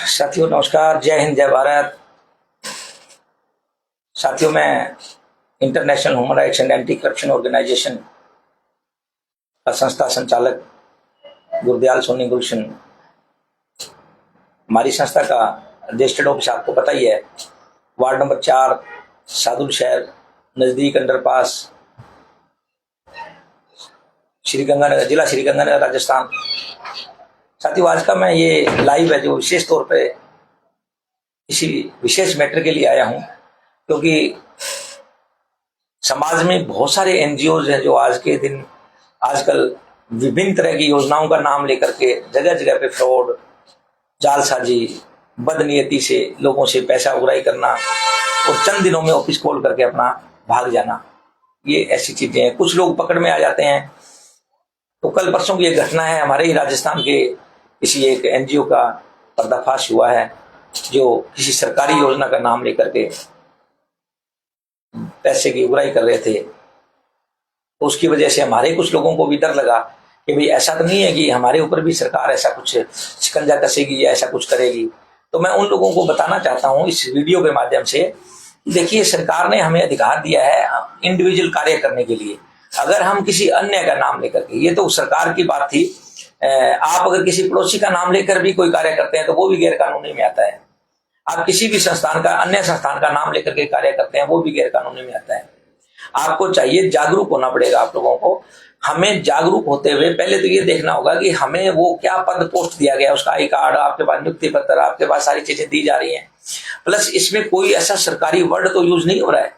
साथियों नमस्कार, जय हिंद जय भारत। साथियों, मैं international human rights and anti corruption organisation का संस्था संचालक गुरदयाल सोनी गुलशन। हमारी संस्था का रजिस्टर्ड ऑफिस आपको पता ही है, वार्ड नंबर 4, सादुल शहर, नजदीक अंडरपास, श्रीगंगानगर, जिला श्रीगंगानगर, राजस्थान। साथियों, आज का मैं ये लाइव है जो विशेष तौर पे किसी विशेष मैटर के लिए आया हूं, क्योंकि समाज में बहुत सारे एनजीओज हैं जो आज के दिन आजकल विभिन्न तरह की योजनाओं का नाम लेकर के जगह जगह पे फ्रॉड, जालसाजी, बदनीयती से लोगों से पैसा उगाही करना और चंद दिनों में ऑफिस खोल करके अपना भाग जाना, ये ऐसी चीजें हैं। कुछ लोग पकड़ में आ जाते हैं। तो कल परसों की एक घटना है, हमारे ही राजस्थान के किसी एक एनजीओ का पर्दाफाश हुआ है जो किसी सरकारी योजना का नाम लेकर के पैसे की उगाही कर रहे थे। तो उसकी वजह से हमारे कुछ लोगों को भी डर लगा कि भाई ऐसा तो नहीं है कि हमारे ऊपर भी सरकार ऐसा कुछ शिकंजा कसेगी या ऐसा कुछ करेगी। तो मैं उन लोगों को बताना चाहता हूं इस वीडियो के माध्यम से, देखिए, सरकार ने हमें अधिकार दिया है इंडिविजुअल कार्य करने के लिए। अगर हम किसी अन्य का नाम लेकर के, ये तो सरकार की बात थी, आप अगर किसी पड़ोसी का नाम लेकर भी कोई कार्य करते हैं तो वो भी गैर कानूनी में आता है। आप किसी भी संस्थान का, अन्य संस्थान का नाम लेकर के कार्य करते हैं वो भी गैर कानूनी में आता है। आपको चाहिए, जागरूक होना पड़ेगा आप लोगों को। हमें जागरूक होते हुए पहले तो ये देखना होगा कि हमें वो क्या पद पोस्ट दिया गया, उसका आई कार्ड, आपके पास नियुक्ति पत्र, आपके पास सारी चीजें दी जा रही हैं। प्लस इसमें कोई ऐसा सरकारी वर्ड तो यूज नहीं हो रहा है।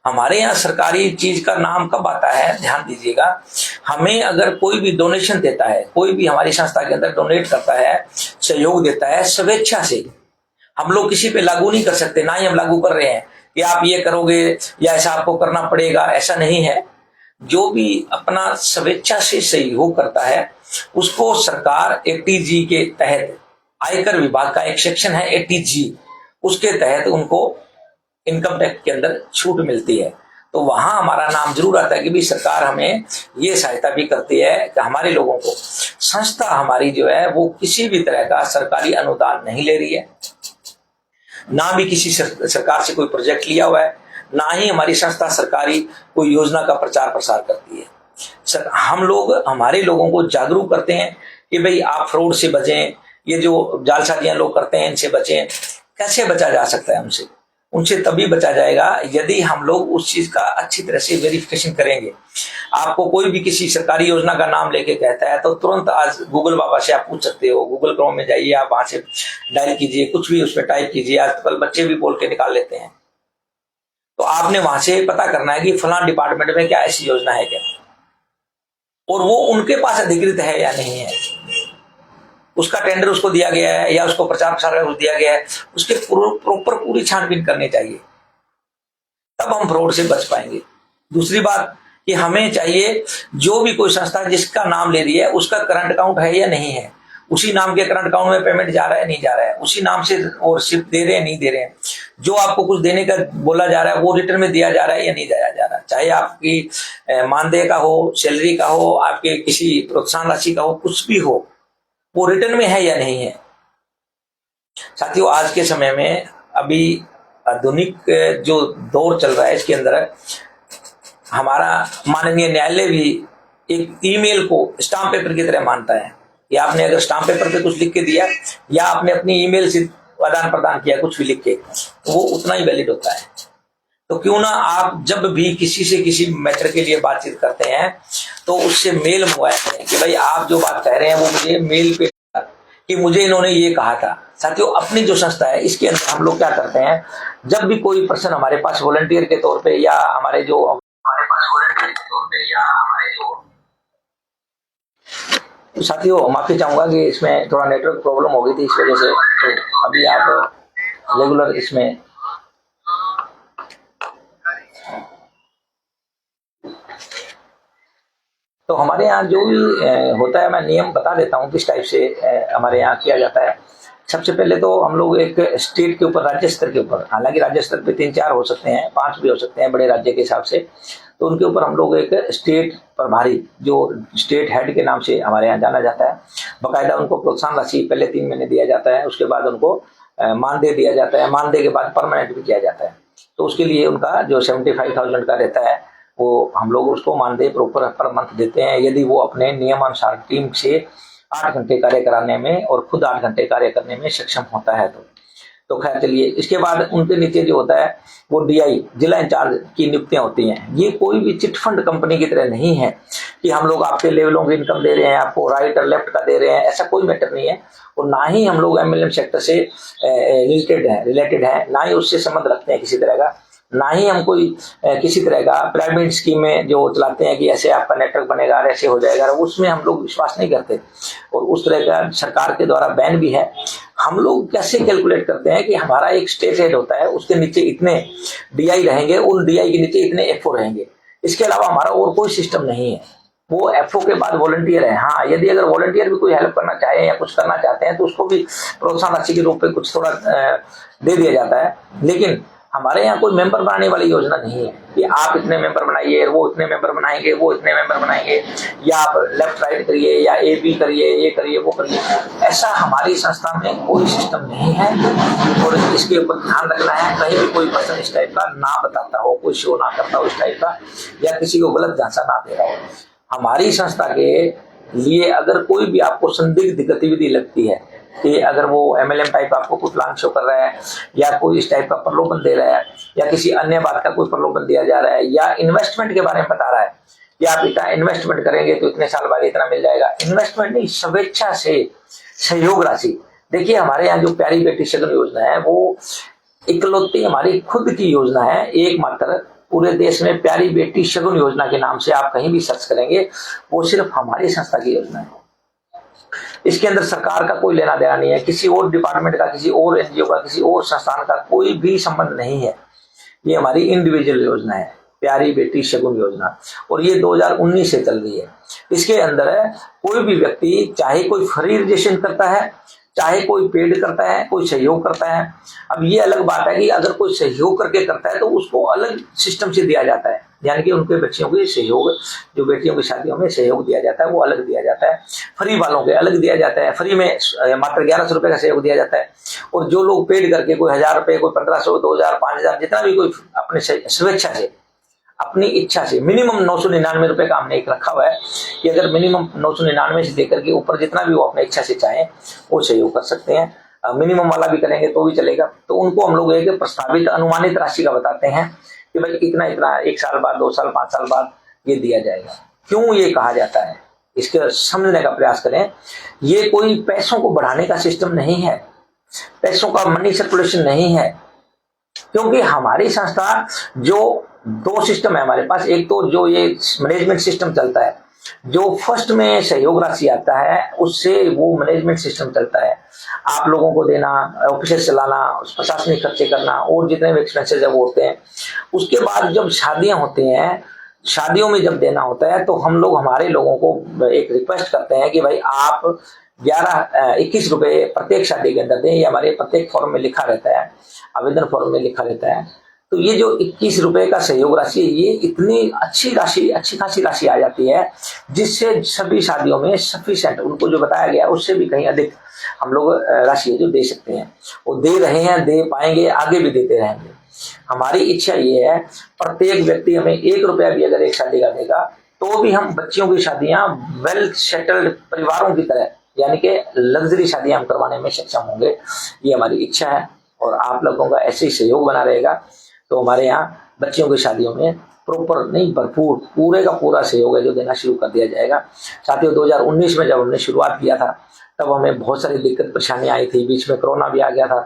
हमारे यहाँ सरकारी चीज का नाम कब आता है, ध्यान दीजिएगा। हमें अगर कोई भी डोनेशन देता है, कोई भी हमारी संस्था के अंदर डोनेट करता है, सहयोग देता है स्वेच्छा से, हम लोग किसी पे लागू नहीं कर सकते, ना ही हम लागू कर रहे हैं कि आप ये करोगे या ऐसा आपको करना पड़ेगा, ऐसा नहीं है। जो भी अपना स्वेच्छा से सहयोग करता है उसको सरकार एटीजी के तहत, आयकर विभाग का एक सेक्शन है एटीजी, उसके तहत उनको इनकम टैक्स के अंदर छूट मिलती है। तो वहां हमारा नाम जरूर आता है कि भी सरकार हमें ये सहायता भी करती है कि हमारे लोगों को, संस्था हमारी जो है वो किसी भी तरह का सरकारी अनुदान नहीं ले रही है, ना भी किसी सरकार से कोई प्रोजेक्ट लिया हुआ है, ना ही हमारी संस्था सरकारी कोई योजना का प्रचार प्रसार करती है। हम लोग हमारे लोगों को जागरूक करते हैं कि भाई आप फ्रॉड से बचें, ये जो जालसाजियां लोग करते हैं इनसे बचें। कैसे बचा जा सकता है उनसे? उनसे तभी बचा जाएगा यदि हम लोग उस चीज का अच्छी तरह से वेरिफिकेशन करेंगे। आपको कोई भी किसी सरकारी योजना का नाम लेके कहता है तो तुरंत आज गूगल बाबा से आप पूछ सकते हो, गूगल क्रोम में जाइए, आप वहां से डायल कीजिए, कुछ भी उसमें टाइप कीजिए। आजकल बच्चे भी बोल के निकाल लेते हैं। तो आपने वहां से पता करना है कि फलां डिपार्टमेंट में क्या ऐसी योजना है क्या, और वो उनके पास अधिकृत है या नहीं है, उसका टेंडर उसको दिया गया है या उसको प्रचार प्रसार दिया गया है, उसके प्रॉपर पूरी छानबीन करनी चाहिए, तब हम फ्रॉड से बच पाएंगे। दूसरी बात कि हमें चाहिए जो भी कोई संस्था जिसका नाम ले रही है उसका करंट अकाउंट है या नहीं है, उसी नाम के करंट अकाउंट में पेमेंट जा रहा है नहीं जा रहा है, उसी नाम से और शिफ्ट दे रहे हैं नहीं दे रहे हैं, जो आपको कुछ देने का बोला जा रहा है वो रिटर्न में दिया जा रहा है या नहीं दिया जा रहा है, चाहे आपकी मानदेय का हो, सैलरी का हो, आपके किसी प्रोत्साहन राशि का हो, कुछ भी हो, वो रिटर्न में है या नहीं है। साथियों, आज के समय में अभी आधुनिक जो दौर चल रहा है इसके अंदर हमारा माननीय न्यायालय भी एक ईमेल को स्टाम्प पेपर की तरह मानता है कि आपने अगर स्टाम्प पेपर पे कुछ लिख के दिया या आपने अपनी ईमेल से आदान प्रदान किया कुछ भी लिख के, तो वो उतना ही वैलिड होता है। तो क्यों ना आप जब भी किसी से किसी मैटर के लिए बातचीत करते हैं तो उससे मेल मंगवाया करें कि भाई आप जो बात कह रहे हैं वो मुझे मेल पे कि मुझे इन्होंने ये कहा था। साथियों, अपनी जो संस्था है इसके अंदर हम लोग क्या करते हैं, जब भी कोई पर्सन हमारे पास वॉलंटियर के तौर पे या हमारे तो साथियों, माफी चाहूंगा कि इसमें थोड़ा नेटवर्क प्रॉब्लम हो गई थी, इस वजह से तो अभी आप रेगुलर इसमें तो हमारे यहाँ जो भी होता है मैं नियम बता देता हूँ किस टाइप से हमारे यहाँ किया जाता है। सबसे पहले तो हम लोग एक स्टेट के ऊपर, राज्य स्तर के ऊपर, हालांकि राज्य स्तर पे 3-4 हो सकते हैं, 5 भी हो सकते हैं बड़े राज्य के हिसाब से, तो उनके ऊपर हम लोग एक स्टेट प्रभारी, जो स्टेट हेड के नाम से हमारे यहाँ जाना जाता है, बाकायदा उनको प्रोत्साहन राशि पहले 3 महीने दिया जाता है, उसके बाद उनको मानदेय दिया जाता है, मानदेय के बाद परमानेंट भी किया जाता है। तो उसके लिए उनका जो 75,000 का रहता है वो हम लोग उसको मानदेय प्रॉपर पर मंथ देते हैं, यदि वो अपने नियमानुसार टीम से 8 घंटे कार्य कराने में और खुद 8 घंटे कार्य करने में सक्षम होता है। तो खैर चलिए, इसके बाद उनके नीचे जो होता है वो डीआई, जिला इंचार्ज की नियुक्तियां होती हैं। ये कोई भी चिटफंड कंपनी की तरह नहीं है कि हम लोग आपके लेवलों की इनकम दे रहे हैं, आपको राइट और लेफ्ट का दे रहे हैं, ऐसा कोई मैटर नहीं है। और ना ही हम लोग एमएलएम सेक्टर से रिलेटेड है, ना ही उससे संबंध रखते हैं किसी तरह का, ना ही हम कोई किसी तरह का पिरामिड स्कीमें जो चलाते हैं कि ऐसे आपका नेटवर्क बनेगा, ऐसे हो जाएगा, उसमें हम लोग विश्वास नहीं करते। और उस तरह का सरकार के द्वारा बैन भी है। हम लोग कैसे कैलकुलेट करते हैं कि हमारा एक स्टेट हेड होता है, उसके नीचे इतने डीआई रहेंगे, उन डीआई के नीचे इतने एफओ रहेंगे, इसके अलावा हमारा और कोई सिस्टम नहीं है। वो एफओ के बाद वॉलंटियर है। हाँ, यदि अगर वॉलंटियर भी कोई हेल्प करना चाहे या कुछ करना चाहते हैं तो उसको भी प्रोत्साहन राशि के रूप में कुछ थोड़ा दे दिया जाता है। लेकिन हमारे यहाँ कोई मेंबर बनाने वाली योजना नहीं है कि आप इतने मेंबर बनाइए, वो इतने मेंबर बनाएंगे, वो इतने मेंबर बनाएंगे, या आप लेफ्ट राइट करिए, या ए बी करिए, ये करिए, वो करिए। ऐसा हमारी संस्था में कोई सिस्टम नहीं है। और इसके ऊपर ध्यान रखना है, कहीं भी कोई पर्सन इस टाइप का ना बताता हो, कोई शो ना करता हो इस टाइप का, या किसी को गलत झांसा ना दे रहा हो। हमारी संस्था के लिए अगर कोई भी आपको संदिग्ध गतिविधि लगती है कि अगर वो एमएलएम टाइप आपको कुछ प्लान शो कर रहा है, या कोई इस टाइप का प्रलोभन दे रहा है, या किसी अन्य बात का कोई प्रलोभन दिया जा रहा है, या इन्वेस्टमेंट के बारे में बता रहा है कि आप इतना इन्वेस्टमेंट करेंगे तो इतने साल बाद इतना मिल जाएगा, इन्वेस्टमेंट नहीं, स्वेच्छा से सहयोग राशि। देखिए, हमारे यहाँ जो प्यारी बेटी शगुन योजना है वो इकलौती हमारी खुद की योजना है, एकमात्र पूरे देश में प्यारी बेटी शगुन योजना के नाम से आप कहीं भी सर्च करेंगे, वो सिर्फ हमारी संस्था की योजना है। इसके अंदर सरकार का कोई लेना देना नहीं है, किसी और डिपार्टमेंट का, किसी और एनजीओ का, किसी और संस्थान का कोई भी संबंध नहीं है। ये हमारी इंडिविजुअल योजना है, प्यारी बेटी शगुन योजना, और ये 2019 से चल रही है। इसके अंदर कोई भी व्यक्ति, चाहे कोई फ्री रजिस्ट्रेशन करता है, चाहे कोई पेड करता है, कोई सहयोग करता है। अब ये अलग बात है कि अगर कोई सहयोग करके करता है तो उसको अलग सिस्टम से दिया जाता है, यानी कि उनके बच्चियों के सहयोग, जो बेटियों की शादियों में सहयोग दिया जाता है वो अलग दिया जाता है, फ्री वालों के अलग दिया जाता है। फ्री में मात्र 1100 रुपए का सहयोग दिया जाता है, और जो लोग पेड करके कोई 1000 रुपए, कोई 1500, 2000, 5000, जितना भी कोई अपने स्वेच्छा से, अपनी इच्छा से, मिनिमम 999 रुपए का हमने एक रखा हुआ है कि अगर मिनिमम 999 से लेकर के ऊपर जितना भी वो अपने इच्छा से चाहे वो सहयोग कर सकते हैं। मिनिमम वाला भी करेंगे तो भी चलेगा। तो उनको हम लोग एक प्रस्तावित अनुमानित राशि का बताते हैं कि भाई इतना इतना 1 साल बाद, 2 साल, 5 साल बाद ये दिया जाएगा। क्यों ये कहा जाता है, इसके समझने का प्रयास करें। ये कोई पैसों को बढ़ाने का सिस्टम नहीं है, पैसों का मनी सर्कुलेशन नहीं है, क्योंकि हमारी संस्था जो 2 सिस्टम है हमारे पास। एक तो जो ये मैनेजमेंट सिस्टम चलता है, जो फर्स्ट में सहयोग राशि आता है उससे वो मैनेजमेंट सिस्टम चलता है, आप लोगों को देना, ऑफिस चलाना, प्रशासनिक खर्चे करना, और जितने भी एक्सपेंसेस है वो होते हैं। उसके बाद जब शादियां होती हैं, शादियों में जब देना होता है तो हम लोग हमारे लोगों को एक रिक्वेस्ट करते हैं कि भाई आप 21 रुपए प्रत्येक शादी के अंदर दें। ये हमारे प्रत्येक फॉर्म में लिखा रहता है, आवेदन फॉर्म में लिखा रहता है। तो ये जो 21 रुपए का सहयोग राशि है, ये इतनी अच्छी राशि, अच्छी खासी राशि आ जाती है, जिससे सभी शादियों में सफिशिएंट, उनको जो बताया गया उससे भी कहीं अधिक हम लोग राशि जो दे सकते हैं, वो दे रहे हैं, दे पाएंगे, आगे भी देते रहेंगे। हमारी इच्छा ये है, प्रत्येक व्यक्ति हमें 1 रुपया भी अगर एक शादी का देगा तो भी हम बच्चियों की शादियां वेल सेटल्ड परिवारों की तरह, यानी कि लग्जरी शादियां हम करवाने में सक्षम होंगे। ये हमारी इच्छा है, और आप लोगों का ऐसे ही सहयोग बना रहेगा तो हमारे यहाँ बच्चियों की शादियों में प्रॉपर नहीं, भरपूर, पूरे का पूरा सहयोग है जो देना शुरू कर दिया जाएगा। साथियों, 2019 में जब हमने शुरुआत किया था तब हमें बहुत सारी दिक्कत परेशानियां आई थी, बीच में कोरोना भी आ गया था।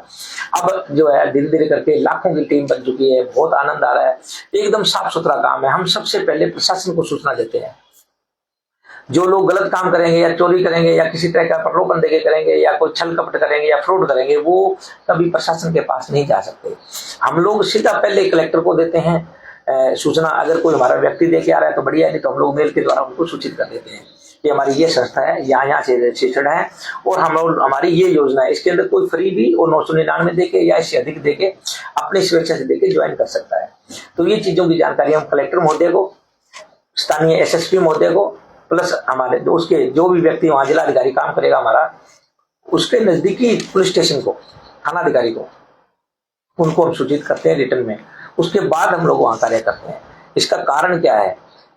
अब जो है धीरे धीरे करके लाखों की टीम बन चुकी है, बहुत आनंद आ रहा है, एकदम साफ सुथरा काम है। हम सबसे पहले प्रशासन को सूचना देते हैं, जो लोग गलत काम करेंगे या चोरी करेंगे या किसी तरह का प्रलोभन देके करेंगे या कोई छल कपट करेंगे या फ्रॉड करेंगे, वो कभी प्रशासन के पास नहीं जा सकते। हम लोग सीधा पहले कलेक्टर को देते हैं सूचना। अगर कोई हमारा व्यक्ति दे के आ रहा है तो बढ़िया है, नहीं तो हम लोग मेल के द्वारा उनको सूचित कर देते हैं कि हमारी ये संस्था है, यहाँ से रजिस्टर्ड है और हमारी ये योजना है। इसके अंदर कोई फ्री भी और 999 देके या इससे अधिक देके अपनी स्वेच्छा से देके ज्वाइन कर सकता है। तो ये चीजों की जानकारी हम कलेक्टर महोदय को स्थानीय एसएसपी महोदय को, प्लस हमारे उसके जो भी व्यक्ति वहां जिलाधिकारी काम करेगा हमारा, उसके नजदीकी पुलिस स्टेशन को, थाना अधिकारी को, उनको हम सूचित करते हैं रिटर्न में। उसके बाद हम लोग वहां कार्य करते हैं। इसका कारण क्या है?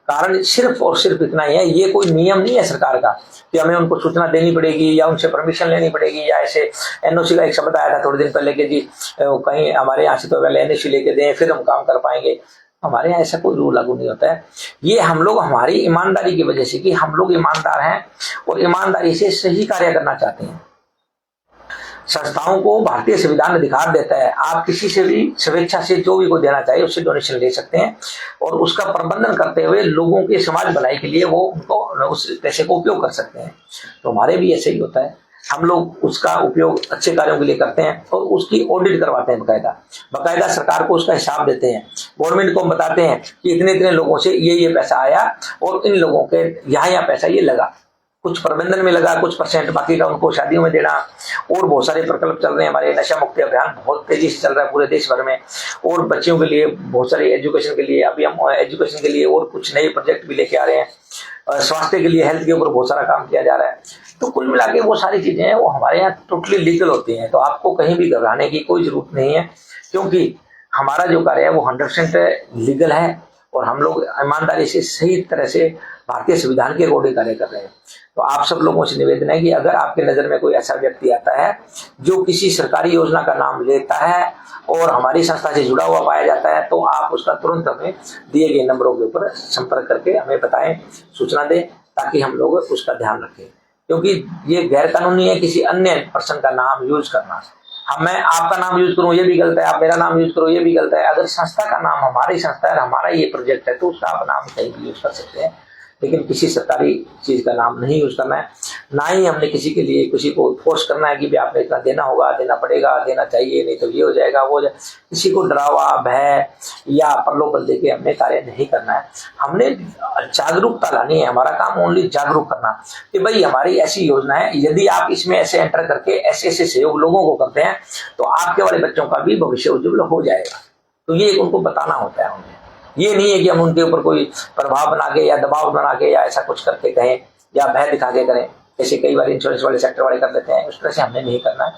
कारण सिर्फ और सिर्फ इतना ही है, ये कोई नियम नहीं है सरकार का कि हमें उनको सूचना देनी पड़ेगी या उनसे परमिशन लेनी पड़ेगी, या ऐसे एनओसी का एक शब्द आया था थोड़े दिन पहले कि जी कहीं हमारे यहाँ से तो पहले एनओसी लेके दें फिर हम काम कर पाएंगे। हमारे यहाँ ऐसा कोई रूल लागू नहीं होता है। ये हम लोग हमारी ईमानदारी की वजह से, कि हम लोग ईमानदार हैं और ईमानदारी से सही कार्य करना चाहते हैं। संस्थाओं को भारतीय संविधान अधिकार देता है, आप किसी से भी स्वेच्छा से जो भी को देना चाहिए उससे डोनेशन ले सकते हैं, और उसका प्रबंधन करते हुए लोगों के समाज भलाई के लिए वो उनको उस पैसे को उपयोग कर सकते हैं। तो हमारे भी ऐसे ही होता है, हम लोग उसका उपयोग अच्छे कार्यों के लिए करते हैं और उसकी ऑडिट करवाते हैं बकायदा सरकार को उसका हिसाब देते हैं। गवर्नमेंट को हम बताते हैं कि इतने इतने लोगों से ये पैसा आया और इन लोगों के यहाँ पैसा ये लगा, कुछ प्रबंधन में लगा, कुछ परसेंट बाकी का उनको शादियों में देना, और बहुत सारे प्रकल्प चल रहे हैं हमारे। नशा मुक्ति अभियान बहुत तेजी से चल रहा है पूरे देश भर में, और बच्चियों के लिए बहुत सारे एजुकेशन के लिए, अभी हम एजुकेशन के लिए और कुछ नए प्रोजेक्ट भी लेके आ रहे हैं। स्वास्थ्य के लिए, हेल्थ के ऊपर बहुत सारा काम किया जा रहा है। तो कुल मिला के वो सारी चीजें वो हमारे यहाँ टोटली लीगल होती हैं, तो आपको कहीं भी घबराने की कोई जरूरत नहीं है, क्योंकि हमारा जो कार्य है वो 100% लीगल है और हम लोग ईमानदारी से सही तरह से भारतीय संविधान के अकॉर्डिंग कार्य कर रहे हैं। तो आप सब लोगों से निवेदन है कि अगर आपके नजर में कोई ऐसा व्यक्ति आता है जो किसी सरकारी योजना का नाम लेता है और हमारी संस्था से जुड़ा हुआ पाया जाता है, तो आप उसका तुरंत हमें दिए गए नंबरों के ऊपर संपर्क करके हमें बताएं, सूचना दें, ताकि हम लोग उसका ध्यान रखें। क्योंकि ये गैर कानूनी है किसी अन्य पर्सन का नाम यूज करना। मैं आपका नाम यूज करूं ये भी गलत है, आप मेरा नाम यूज करो ये भी गलत है। अगर संस्था का नाम हमारी संस्था है, हमारा ये प्रोजेक्ट है, तो उसका आप नाम कहीं भी यूज कर सकते हैं, लेकिन किसी सरकारी चीज का नाम नहीं यूज करना है। ना ही हमने किसी के लिए किसी को फोर्स करना है कि भी आपने इतना देना होगा, देना पड़ेगा, देना चाहिए, नहीं तो ये हो जाएगा वो जाए। किसी को डरावा, भय या प्रलोभन देके हमने कार्य नहीं करना है। हमने जागरूकता लानी है, हमारा काम ओनली जागरूक करना कि भाई हमारी ऐसी योजना है, यदि आप इसमें ऐसे एंटर करके ऐसे ऐसे सहयोग लोगों को करते हैं तो आपके वाले बच्चों का भी भविष्य उज्जवल हो जाएगा। तो ये उनको बताना होता है हमें। ये नहीं है कि हम उनके ऊपर कोई प्रभाव बना के या दबाव बना के या ऐसा कुछ करके कहें या भय दिखा के करें, जैसे कई बार इंश्योरेंस वाले सेक्टर वाले कर देते हैं। उस तरह से हमने नहीं करना है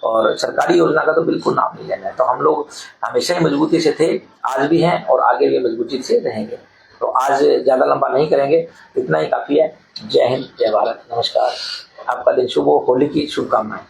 और सरकारी योजना का तो बिल्कुल नाम नहीं लेना है। तो हम लोग हमेशा ही मजबूती से थे, आज भी हैं और आगे भी मजबूती से रहेंगे। तो आज ज्यादा लंबा नहीं करेंगे, इतना ही काफी है। जय हिंद, जय भारत, नमस्कार। आपका दिन शुभ हो, होली की शुभकामनाएं।